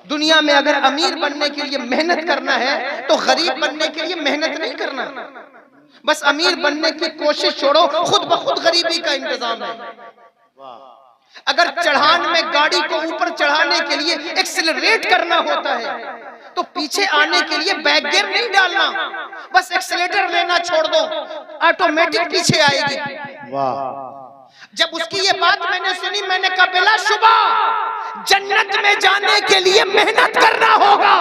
दुनिया में अगर अमीर बनने के लिए मेहनत करना है तो गरीब बनने के लिए मेहनत नहीं करना। बस अमीर बनने की कोशिश छोड़ो, खुद ब खुद गरीबी का इंतजाम है। अगर चढ़ान में गाड़ी को ऊपर चढ़ाने के लिए एक्सेलरेट करना होता है तो पीछे आने के लिए बैक गियर नहीं डालना, बस एक्सेलेटर लेना छोड़ दो, ऑटोमेटिक पीछे आएगी। वाह! जब उसकी ये बात मैंने सुनी, मैंने कहा बिलाशुबा जन्नत में जाने के लिए मेहनत करना होगा,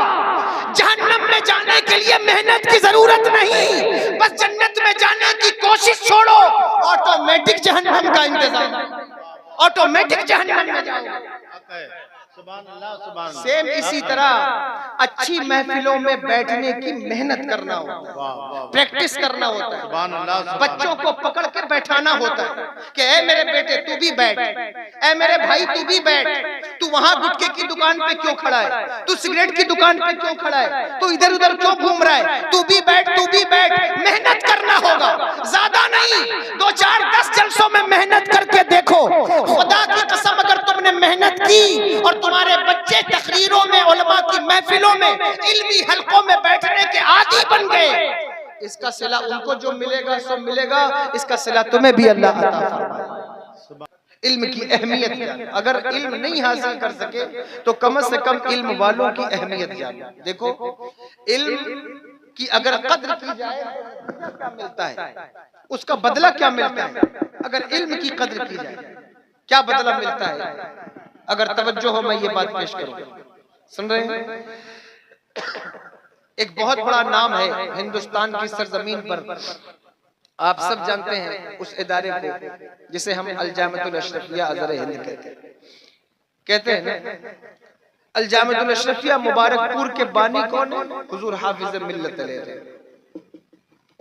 जहन्नम में जाने के लिए मेहनत की जरूरत नहीं, बस जन्नत में जाने की कोशिश छोड़ो, ऑटोमेटिक जहन्नम का इंतजाम, ऑटोमेटिक जहन्नम में जाओगे। सेम इसी तरह अच्छी महफिलों में बैठने की मेहनत करना होता है, प्रैक्टिस करना होता है, बच्चों को पकड़ के बैठाना होता है कि ऐ मेरे बेटे तू भी बैठ, ऐ मेरे भाई तू भी बैठ, तू वहां गुटखे की दुकान पे क्यों खड़ा है, तू सिगरेट की दुकान पे क्यों खड़ा है, तू इधर उधर क्यों घूम रहा है, तू भी बैठ, तू भी बैठ। मेहनत करना होगा, ज्यादा नहीं, 2 4 10 जलसों में मेहनत करके देखो, खुदा की कसम अगर तुमने मेहनत की और तुम्हारे बच्चे तकरीरों में, उलमा की महफिलों में, इल्मी हलकों में बैठने के आदी बन गए, इसका सिला उनको जो मिलेगा सो मिलेगा, इसका सिला तुम्हें भी अल्लाह अता फरमाए। इल्म की अहमियत जानो, अगर इल्म नहीं हासिल कर सके तो कम से कम इल्म वालों की अहमियत जानो। देखो इल्म की अगर कद्र की जाए क्या मिलता है, उसका बदला क्या मिलता है। अगर इल्म की कद्र की जाए क्या बदला मिलता है, अगर तवज्जो हो मैं ये बात पेश करूं, सुन रहे हैं। एक बहुत बड़ा नाम है हिंदुस्तान की सरजमीन पर, आप सब जानते हैं उस इदारे को जिसे हम अल जामिअतुल अशरफिया अज़हर हिंद कहते हैं ना। अल जामिअतुल अशरफिया मुबारकपुर के बानी कौन है, हुजूर हाफिज मिल्लत अलैहि।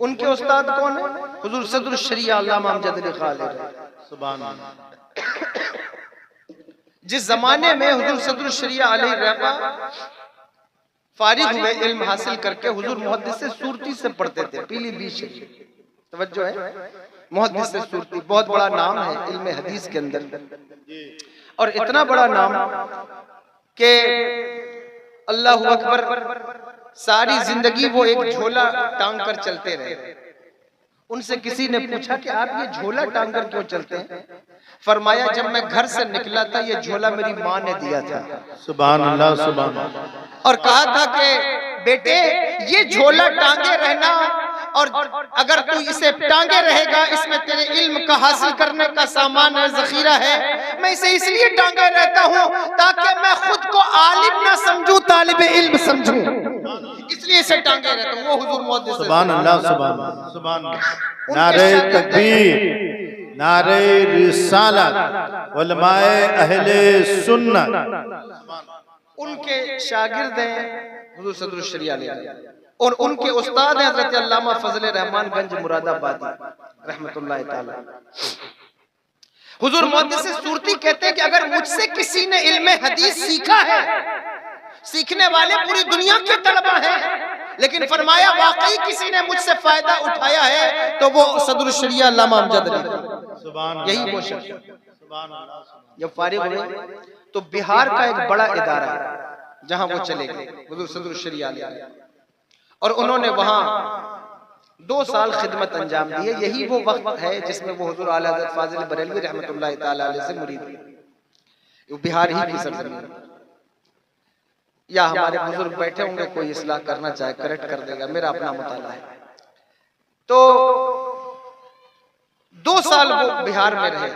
उनके उस्ताद कौन है, हुजूर सदरुल शरिया अल्लामा अमजद अली खालिद। सुभान अल्लाह। जिस जमाने में हुजूर सदरुल शरिया अलैहि रहमा फारिग हुए इल्म हासिल करके, हुजूर मुहद्दिस से सूरती से पढ़ते थे, पीलीभीत। तवज्जो है, मुहद्दिस से सूरती बहुत बड़ा नाम है इल्म हदीस के अंदर, और इतना बड़ा नाम कि अल्लाहु अकबर, सारी जिंदगी वो एक झोला टांग कर चलते रहे। उनसे किसी ने पूछा कि आप ये झोला टांग कर क्यों चलते हैं, फरमाया जब मैं घर से निकला था ये झोला मेरी माँ ने दिया था। सुभान अल्लाह, सुभान अल्लाह। और कहा था कि बेटे ये झोला टांगे रहना, और अगर तू इसे टांगे रहेगा इसमें तेरे इल्म का हासिल करने का सामान है, जखीरा है। मैं इसे इसलिए टांगे रहता हूँ ताकि मैं खुद को आलिम ना समझूं, तालिबे इल्म समझूं, इसलिए इसे टांगे रहता हूँ। वो हुजूर मुहद्दिस। सुभान अल्लाह, सुभान अल्लाह, सुभान अल्लाह। नारे तकबीर, नारे रिसालत, उलमाए अहले सुन्नत। उनके शागिर्द हैं हुजूर सदरुल शरिया अलैहि, और उनके उस्ताद हैं हज़रत अल्लामा फजल रहमान गंज मुरादाबादी रहमतुल्लाह ताला। हुजूर मुहद्दिस सूरती कहते हैं कि अगर मुझसे किसी ने इल्म हदीस सीखा है, सीखने वाले पूरी दुनिया के तलबा हैं, लेकिन फरमाया वाकई किसी ने मुझसे फायदा उठाया है तो वो सदरुल शरिया अल्लामा अमजद अली, यही वो शख्स। जब फारिग हुए तो बिहार का एक बड़ा इदारा है जहां वो चले गए, हुजूर सदरुल शरिया अलैहि, और उन्होंने वहां 2 साल खिदमत अंजाम दी है। यही वो वक्त है जिसमें वो हुजूर आला हज़रत फाजिल बरेलवी रहमतुल्लाह ताला अलैहि से मुरीद हुए। बिहार ही की सरजमीन, या हमारे बुजुर्ग बैठे होंगे, कोई इस्लाह करना चाहे करेक्ट कर देगा, मेरा अपना मुताला है। तो 2 साल वो बिहार में रहे।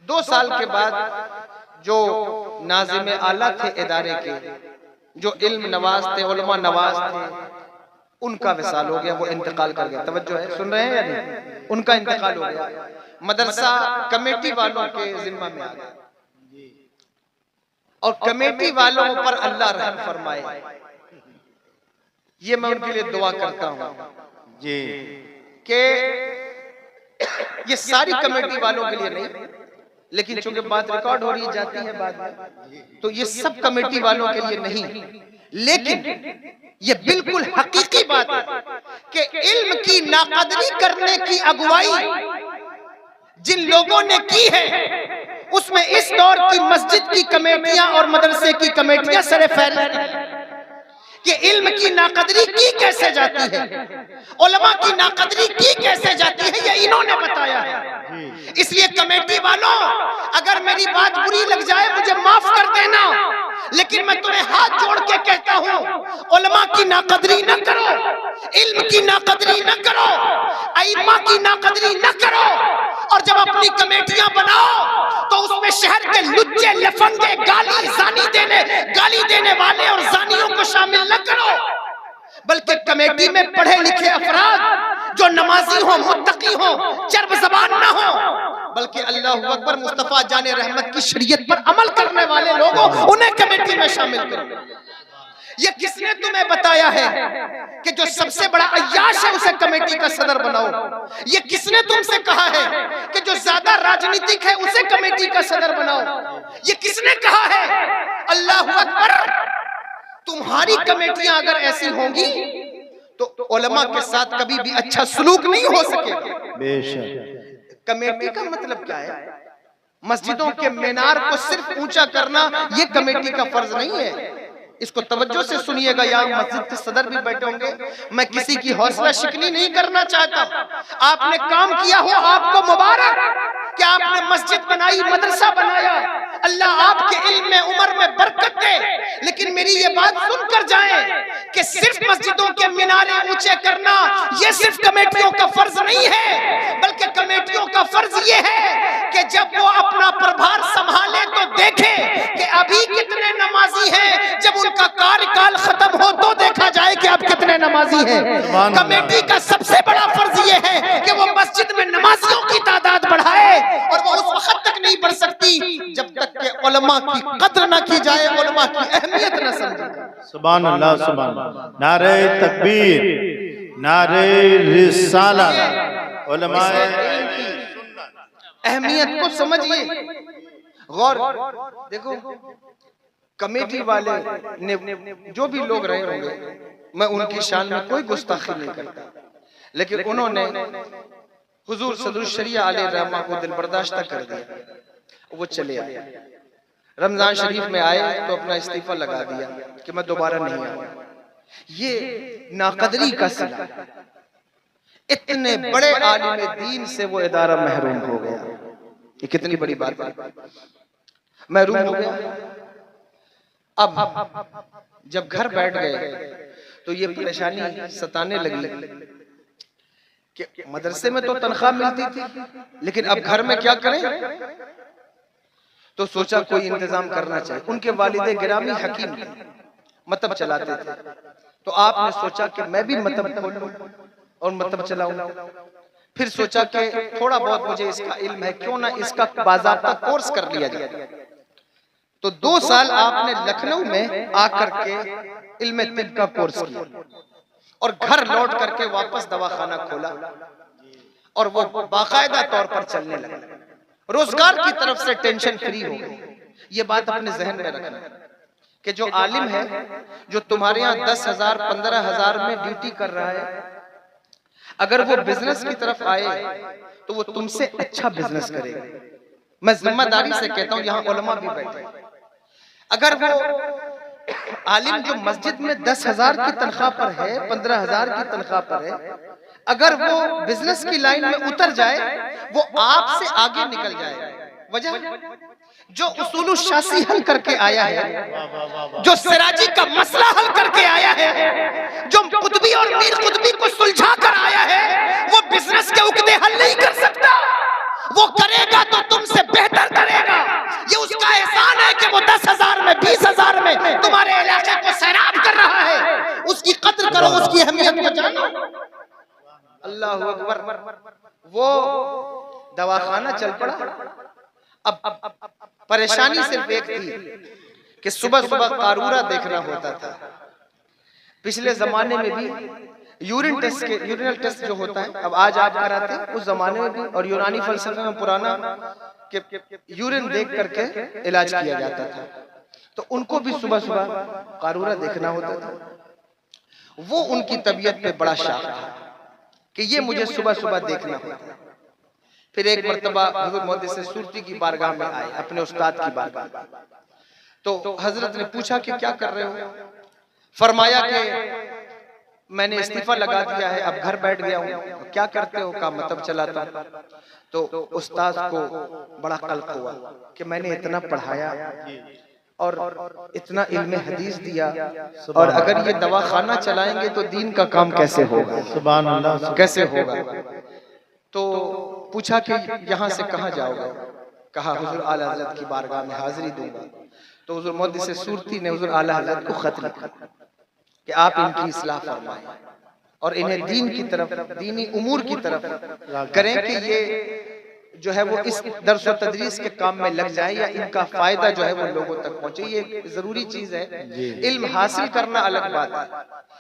2 साल के बाद जो नाज़िम आला थे इदारे के, जो इल्म नवाज थे, उलमा नवाज थे, उनका विसाल हो गया, वो इंतकाल कर गया। तवज्जो है, सुन रहे हैं या नहीं? उनका इंतकाल हो गया, मदरसा कमेटी वालों के जिम्मा में आ गया, और कमेटी वालों पर अल्लाह रहम फरमाए। ये मैं उनके लिए दुआ करता हूँ जी, कि ये सारी कमेटी वालों के लिए नहीं, लेकिन चूंकि बात रिकॉर्ड हो रही जाती है बाद में, तो ये सब कमेटी वालों के लिए नहीं, लेकिन ये बिल्कुल हकीकी बात है कि इल्म की नाकदरी करने की अगुवाई जिन लोगों ने की है उसमें इस दौर की मस्जिद की कमेटियां और मदरसे की कमेटियां सरे फहरिस्त कि इल्म की नाकदरी की कैसे जाती है, उलमा की नाकदरी की कैसे जाती है, ये इन्होंने बताया है। इसलिए कमेटी वालों, अगर मेरी बात बुरी लग जाए मुझे माफ कर देना, लेकिन मैं तुम्हें हाथ जोड़ के कहता हूं, उलमा की नाकदरी न करो, इल्म की नाकदरी न करो, अइम्मा की नाकदरी न करो, और जब अपनी कमेटियां बनाओ तो उसमें शहर के लुच्चे लफंगे गाली देने वाले और जानियों को शामिल न करो, बल्कि कमेटी में पढ़े लिखे अफराद जो नमाजी हो, मुत्तकी हो, चर्ब ज़बान ना हो, बल्कि अल्लाहु अकबर मुस्तफा जाने रहमत की शरीयत पर अमल करने वाले लोगों, उन्हें कमेटी में शामिल करो। ये किसने तुम्हें बताया है कि जो सबसे बड़ा अय्याश है उसे कमेटी का सदर बनाओ? ये किसने तुमसे कहा है कि जो ज्यादा राजनीतिक है उसे कमेटी का सदर बनाओ? ये किसने कहा है? अल्लाहु अकबर। तुम्हारी कमेटियां अगर ऐसी होंगी तो उलमा के साथ कभी भी अच्छा सलूक नहीं हो सकेगा। बेशक। कमेटी का मतलब क्या है? मस्जिदों के मीनार को सिर्फ ऊंचा करना ये कमेटी का फर्ज नहीं है। इसको तवज्जो से सुनिएगा, यहाँ मस्जिद के सदर भी बैठे होंगे, मैं किसी की हौसला शिकनी नहीं करना चाहता। आपने काम किया हो, आपको मुबारक कि आपने मस्जिद बनाई, मदरसा बनाया, अल्लाह आपके इल्म में, उम्र में बरकत दे। लेकिन मेरी ये बात सुनकर जाएं कि सिर्फ मस्जिदों के मीनारे ऊंचे करना ये सिर्फ कमेटियों का फर्ज नहीं है, बल्कि कमेटियों का फर्ज ये है कि जब वो अपना प्रभार संभाले तो देखे कि अभी कितने नमाजी हैं, जब उनका कार्यकाल खत्म हो तो देखा जाए कि अब कितने नमाजी हैं। कमेटी का सबसे बड़ा फर्ज ये है कि वो मस्जिद में नमाजियों की तादाद बढ़ाए, और वो उस वक्त तक नहीं बढ़ सकती जब तक कि उलमा की कद्र न की जाए, उलमा की अहमियत न समझी जाए। सुभान अल्लाह, सुभान अल्लाह। नारे तकबीर, नारे रिसालत। उलमा अहमियत को समझिए, गौर देखो। कमेटी वाले ने जो भी लोग रहे होंगे, मैं उनकी शान में कोई गुस्ताखी नहीं करता, लेकिन उन्होंने हुजूर सदरुल शरिया अलैहि रहमा को दिल बर्दाश्त कर दिया। वो चले आए, रमजान शरीफ में आए तो अपना इस्तीफा लगा दिया कि मैं दोबारा नहीं आऊंगा। ये नाकदरी का सिला। इतने बड़े आलिम दीन से वो इदारा महरूम हो गया। ये कितनी बड़ी बात है, महरूम हो गया। अब जब घर बैठ गए तो ये परेशानी सताने लगी कि मदरसे में तो तनख्वाह मिलती थी, लेकिन अब घर में क्या करें? तो सोचा कोई इंतजाम करना चाहिए। उनके वालिदे गिरामी हकीम मतब चलाते थे, तो आपने सोचा कि मैं भी मतब खोलूं और मतब चलाऊं। फिर सोचा कि थोड़ा बहुत मुझे इसका इल्म है, क्यों ना इसका बाज़ाब्ता कोर्स कर लिया जाए। तो 2 साल आपने लखनऊ में आकर के इल्म तिब का कोर्स किया और घर लौट करके वापस दवाखाना खोला, और वो बाकायदा तौर पर चलने लगा। रोजगार की तरफ से टेंशन फ्री हो गई। ये बात अपने जहन में रखना कि जो आलिम है, जो तुम्हारे यहाँ 10,000 15,000 में ड्यूटी कर रहा है, अगर वो बिजनेस की तरफ आए तो वो तुमसे अच्छा बिजनेस करेगा। मैं जिम्मेदारी से कहता हूँ, यहाँ उलमा भी बैठे, अगर वो आलिम जो मस्जिद में 10,000 की तनख्वाह पर है, 15,000 की तनख्वाह पर है, अगर वो बिजनेस की लाइन में उतर जाए, वो आपसे आगे निकल जाए। वजह जो उसूल शासी हल करके आया है, जो सिराजी का मसला हल करके आया है, जो कुतुबी और मीर कुतुबी को सुलझा कर आया है, वो बिजनेस के उकदे हल नहीं कर सकता। वो करेगा तो तुमसे बेहतर करेगा। ये उसका एहसान है कि वो 10,000 में 20,000 में तुम्हारे इलाके को सैराब कर रहा है। उसकी कद्र करो, उसकी अहमियत को जानो। अल्लाहु अकबर। वो दवाखाना चल पड़ा। अब परेशानी सिर्फ एक थी कि सुबह सुबह कारूरा देखना होता था। पिछले जमाने में भी यूरिनल टेस्ट जो होता है, अब आज आप कराते हैं, उस जमाने में भी, और यूनानी फलसफे में पुराना कि यूरिन देख करके इलाज किया जाता था। तो उनको भी सुबह सुबह कारूरा देखना होता था। वो उनकी तबीयत पे बड़ा शाक था कि ये मुझे सुबह सुबह देखना होता है। फिर एक मर्तबा हुजूर मोहद्दिस सुरती की बारगाह में आए, अपने उस्ताद की बारगाह में। तो हजरत ने पूछा कि क्या कर रहे हो? फरमाया कि मैंने इस्तीफा लगा दिया है, अब घर बैठ गया हूँ। क्या करते हो? का मतलब चलाता। तो उस्ताद को बड़ा कल्प हुआ कि मैंने इतना पढ़ाया और इतना इल्म हदीस दिया, और अगर ये दवाखाना चलाएंगे तो दीन का काम कैसे होगा? सुभान अल्लाह, कैसे होगा? तो पूछा कि यहाँ से कहाँ जाओगे? कहा हुजूर आला हज़रत की बारगाह में हाजिरी दूंगा। तो हुजूर मोहद्दिस सुरती ने हुजूर आला हज़रत को खत लिखा कि आप इनकी इस्लाह फरमाएं और इन्हें दीन की तरफ, दीनी उमूर की तरफ करें कि ये जो है वो इस दर्स व तदरीस के काम में लग जाए, या इनका फायदा जो है वो लोगों तक पहुंचे। ये जरूरी चीज है। इल्म हासिल करना अलग बात है,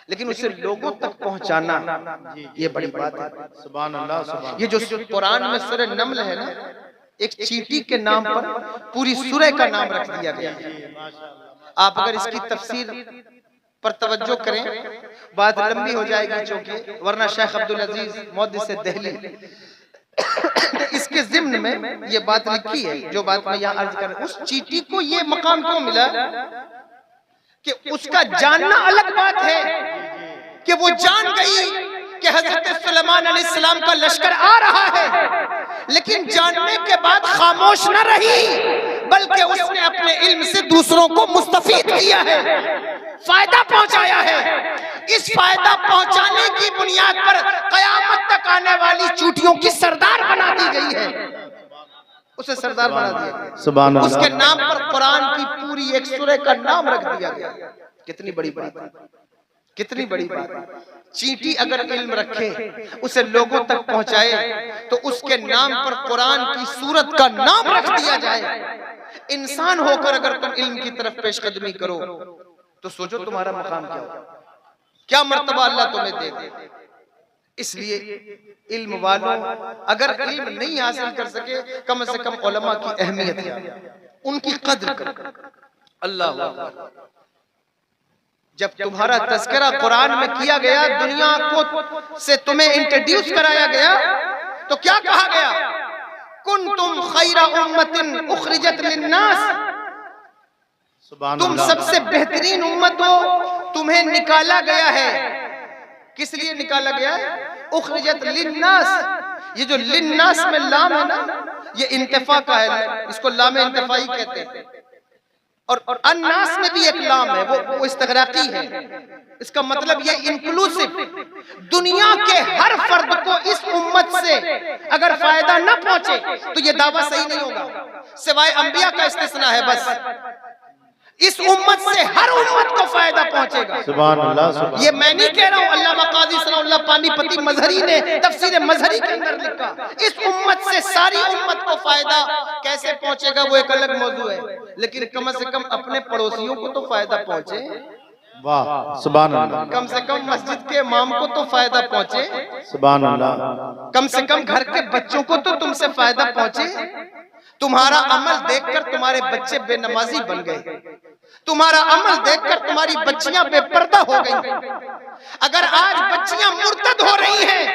लेकिन उसे लोगों तक पहुंचाना ये बड़ी बात है। सुभान अल्लाह, सुभान। ये जो कुरान में सूरह नमल है ना, एक चींटी के नाम पर पूरी सूरह का नाम रख दिया गया है। आप अगर इसकी तफसीर पर तवज्जो करें, बात लंबी हो जाएगी चूंकि, वरना शेख अब्दुल अजीज मुहद्दिस दिल्ली इसके ज़िम्न में ये बात लिखी है, जो बात मैं यहाँ अर्ज कर। उस चींटी को ये मकाम क्यों मिला कि उसका जानना अलग बात है कि वो जान गई कि हजरत सुलेमान अलैहिस्सलाम का लश्कर आ रहा है, लेकिन जानने के बाद खामोश न रही, बल्कि उसने अपने इल्म से दूसरों को मुस्तफीद किया है, फायदा पहुंचाया है। इस फायदा पहुंचाने की बुनियाद पर कयामत तक आने वाली चूटियों की सरदार बना दी गई है, उसे सरदार बना दिया। सुभान अल्लाह। उसके नाम पर कुरान की पूरी एक सूरह का नाम रख दिया गया। कितनी बड़ी बात, कितनी बड़ी बात। चींटी अगर इल्म रखे, उसे लोगों तक पहुंचाए, तो उसके नाम पर कुरान की सूरत का नाम रख दिया जाए। इंसान होकर अगर तुम इल्म की तरफ पेशकदमी करो तो सोचो तुम्हारा मकाम क्या हो, क्या मर्तबा अल्लाह तुम्हें दे। इसलिए इल्म वालों, अगर इल्म नहीं हासिल कर सके, कम से कम उलमा की अहमियत है, उनकी कद्र करो। अल्लाह, जब तुम्हारा तज़किरा कुरान में किया गया, दुनिया को से तुम्हें इंट्रोड्यूस कराया गया, तो क्या कहा गया? कुंतुम खैरा उम्मतिन उखरिजत लिन्नास, तुम सबसे बेहतरीन उम्मत हो, तुम्हें निकाला गया है। किस लिए निकाला गया है? उखरिजत लिन्नास। ये जो लिन्नास में लाम है ना, ये इंतफा का है, इसको लाम इंतफाई कहते हैं। और अन्नास में भी एक लाम है, वो इस्तगराकी है। इसका मतलब ये इंक्लूसिव, दुनिया के हर फर्द को इस उम्मत से अगर फायदा न पहुंचे तो ये दावा सही नहीं होगा, सिवाय अंबिया का इस्तिस्ना है बस। इस उम्मत से हर उम्मत को फायदा पहुंचेगा। सुभान अल्लाह, सुभान। ये मैं नहीं कह रहा हूं, अल्लामा काजी सनाउल्लाह पानीपती मजहरी ने तफसीर मजहरी के अंदर लिखा। इस उम्मत से सारी उम्मत को फायदा कैसे पहुंचेगा वो एक अलग मौजू है, लेकिन कम से कम अपने पड़ोसियों को तो फायदा पहुंचे। वाह, सुभान अल्लाह। कम से कम मस्जिद के इमाम को तो फायदा पहुंचे। सुभान अल्लाह। कम से कम घर के बच्चों को तो तुमसे फायदा पहुंचे। तुम्हारा अमल देखकर तुम्हारे बच्चे बेनमाजी बन गए, तुम्हारा अमल देखकर तुम्हारी बच्चियां बेपर्दा हो गई। अगर आज बच्चियां मुर्तद हो रही हैं,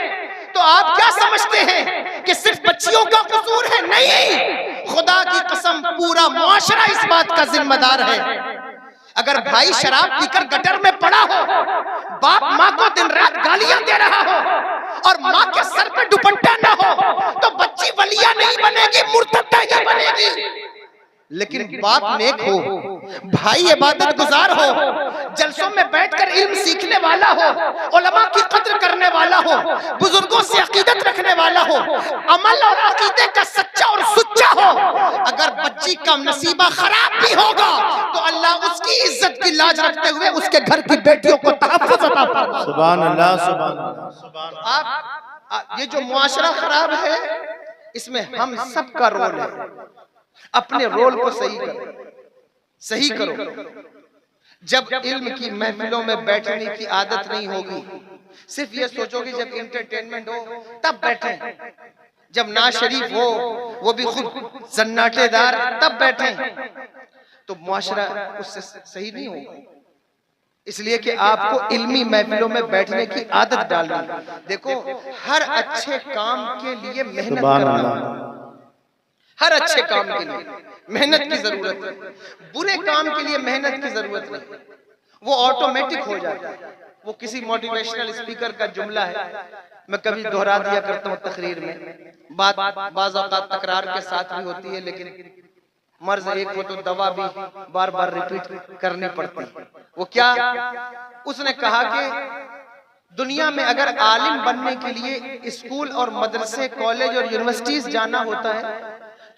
तो आप क्या समझते हैं कि सिर्फ बच्चियों का कसूर है? नहीं, खुदा की कसम पूरा मुआशरा इस बात का जिम्मेदार है। अगर भाई शराब पीकर गटर में पड़ा हो, बाप माँ को दिन रात गालियां दे रहा हो, और माँ के सर पे दुपट्टा न हो, तो बच्ची वलिया नहीं बनेगी, मुर्तदा ही बनेगी। लेकिन बाप नेक हो, भाई इबादत गुजार हो, जलसों में बैठकर इल्म सीखने वाला हो, उलमा की कद्र करने वाला हो, बुजुर्गों से अकीदत रखने वाला हो, अमल और अकीदे का सच्चा और सुच्चा हो, अगर बच्ची का नसीबा खराब भी होगा तो अल्लाह उसकी इज्जत की लाज रखते हुए उसके घर की बेटियों को तहफ्फुज़ अता फरमाए। सुभान अल्लाह, सुभान। आप ये जो मुआशरा खराब है, इसमें हम सब का रोल है। अपने रोल को सही करो, सही करो। जब इल्म की महफिलों में बैठने की आदत नहीं होगी, सिर्फ ये सोचोगे जब इंटरटेनमेंट हो तब बैठे, जब ना शरीफ हो वो भी खुद जन्नाटेदार तब बैठे, तो मुआशरा उससे सही नहीं होगा। इसलिए कि आपको इल्मी महफिलों में बैठने की आदत डालनी। देखो, हर अच्छे काम के लिए मेहनत करना, हर अच्छे काम के लिए मेहनत की जरूरत है, बुरे काम के लिए मेहनत की जरूरत नहीं, वो ऑटोमेटिक हो जाता है। वो किसी मोटिवेशनल स्पीकर का जुमला है, मैं कभी दोहरा दिया करता हूँ तकरीर में, बात बाज़ औक़ात तकरार के साथ भी होती है, लेकिन मर्ज एक हो तो दवा भी बार बार रिपीट करनी पड़ती है। वो क्या? उसने कहा कि दुनिया में अगर आलिम बनने के लिए स्कूल और मदरसे, कॉलेज और यूनिवर्सिटीज जाना होता है,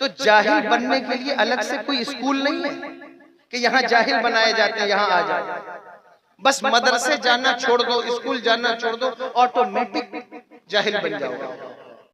तो जाहिल बनने के लिए अलग से कोई स्कूल नहीं है कि यहाँ जाहिल बनाए जाते हैं, यहाँ आ जाए। बस मदरसे जाना छोड़ दो, स्कूल जाना छोड़ दो, ऑटोमेटिक जाहिल बन जाओगे।